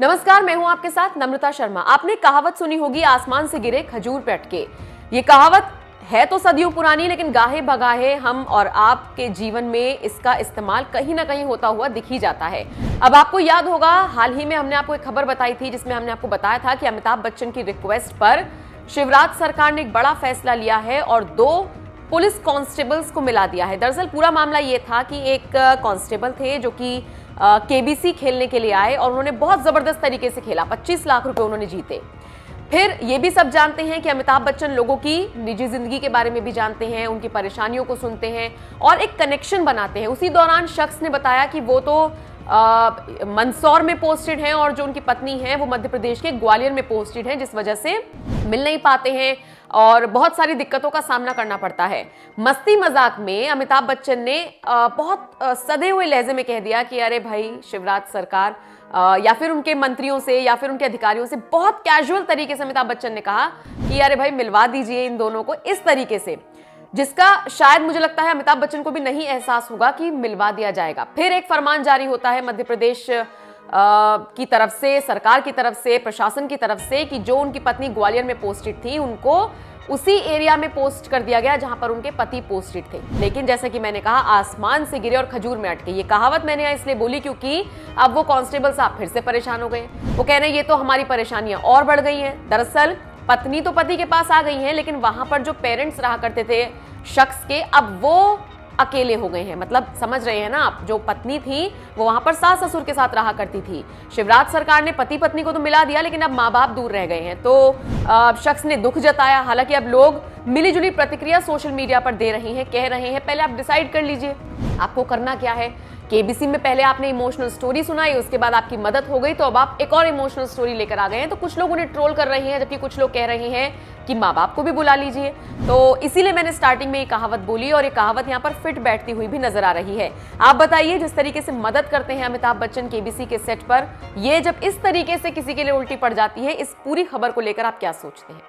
नमस्कार, मैं हूं आपके साथ नम्रता शर्मा। आपने कहावत सुनी होगी, आसमान से गिरे खजूर पे अटके। ये कहावत है तो सदियों पुरानी, लेकिन गाहे बगाहे हम और आपके जीवन में इसका इस्तेमाल कहीं ना कहीं होता हुआ दिख ही जाता है। अब आपको याद होगा, हाल ही में हमने आपको एक खबर बताई थी जिसमें हमने आपको बताया था कि अमिताभ बच्चन की रिक्वेस्ट पर शिवराज सरकार ने एक बड़ा फैसला लिया है और 2 पुलिस कांस्टेबल्स को मिला दिया है। दरअसल पूरा मामला ये था कि एक कांस्टेबल थे जो कि केबीसी खेलने के लिए आए और उन्होंने बहुत जबरदस्त तरीके से खेला, 25 लाख रुपए उन्होंने जीते। फिर ये भी सब जानते हैं कि अमिताभ बच्चन लोगों की निजी जिंदगी के बारे में भी जानते हैं, उनकी परेशानियों को सुनते हैं और एक कनेक्शन बनाते हैं। उसी दौरान शख्स ने बताया कि वो तो मंदसौर में पोस्टेड हैं और जो उनकी पत्नी है वो मध्य प्रदेश के ग्वालियर में पोस्टेड है, जिस वजह से मिल नहीं पाते हैं और बहुत सारी दिक्कतों का सामना करना पड़ता है। मस्ती मजाक में अमिताभ बच्चन ने बहुत सधे हुए लहजे में कह दिया कि अरे भाई शिवराज सरकार, या फिर उनके मंत्रियों से या फिर उनके अधिकारियों से बहुत कैजुअल तरीके से अमिताभ बच्चन ने कहा कि अरे भाई मिलवा दीजिए इन दोनों को, इस तरीके से, जिसका शायद मुझे लगता है अमिताभ बच्चन को भी नहीं एहसास होगा कि मिलवा दिया जाएगा। फिर एक फरमान जारी होता है मध्य प्रदेश की तरफ से, सरकार की तरफ से, प्रशासन की तरफ से, कि जो उनकी पत्नी ग्वालियर में पोस्टेड थी उनको उसी एरिया में पोस्ट कर दिया गया जहां पर उनके पति पोस्टेड थे। लेकिन जैसे कि मैंने कहा, आसमान से गिरे और खजूर में अटके। ये कहावत मैंने यहाँ इसलिए बोली क्योंकि अब वो कांस्टेबल साहब फिर से परेशान हो गए। वो कह रहे हैं ये तो हमारी परेशानियां और बढ़ गई हैं। दरअसल पत्नी तो पति के पास आ गई है, लेकिन वहां पर जो पेरेंट्स रहा करते थे शख्स के, अब वो अकेले हो गए हैं। मतलब समझ रहे हैं ना आप, जो पत्नी थी वो वहां पर सास ससुर के साथ रहा करती थी। शिवराज सरकार ने पति पत्नी को तो मिला दिया, लेकिन अब माँ बाप दूर रह गए हैं। तो शख्स ने दुख जताया। हालांकि अब लोग मिलीजुली प्रतिक्रिया सोशल मीडिया पर दे रहे हैं, कह रहे हैं पहले आप डिसाइड कर लीजिए आपको करना क्या है। केबीसी में पहले आपने इमोशनल स्टोरी सुनाई, उसके बाद आपकी मदद हो गई, तो अब आप एक और इमोशनल स्टोरी लेकर आ गए हैं। तो कुछ लोग उन्हें ट्रोल कर रहे हैं, जबकि कुछ लोग कह रहे हैं कि माँ बाप को भी बुला लीजिए। तो इसीलिए मैंने स्टार्टिंग में ये कहावत बोली और ये कहावत यहाँ पर फिट बैठती हुई भी नजर आ रही है। आप बताइए, जिस तरीके से मदद करते हैं अमिताभ बच्चन केबीसी के सेट पर, ये जब इस तरीके से किसी के लिए उल्टी पड़ जाती है, इस पूरी खबर को लेकर आप क्या सोचते हैं?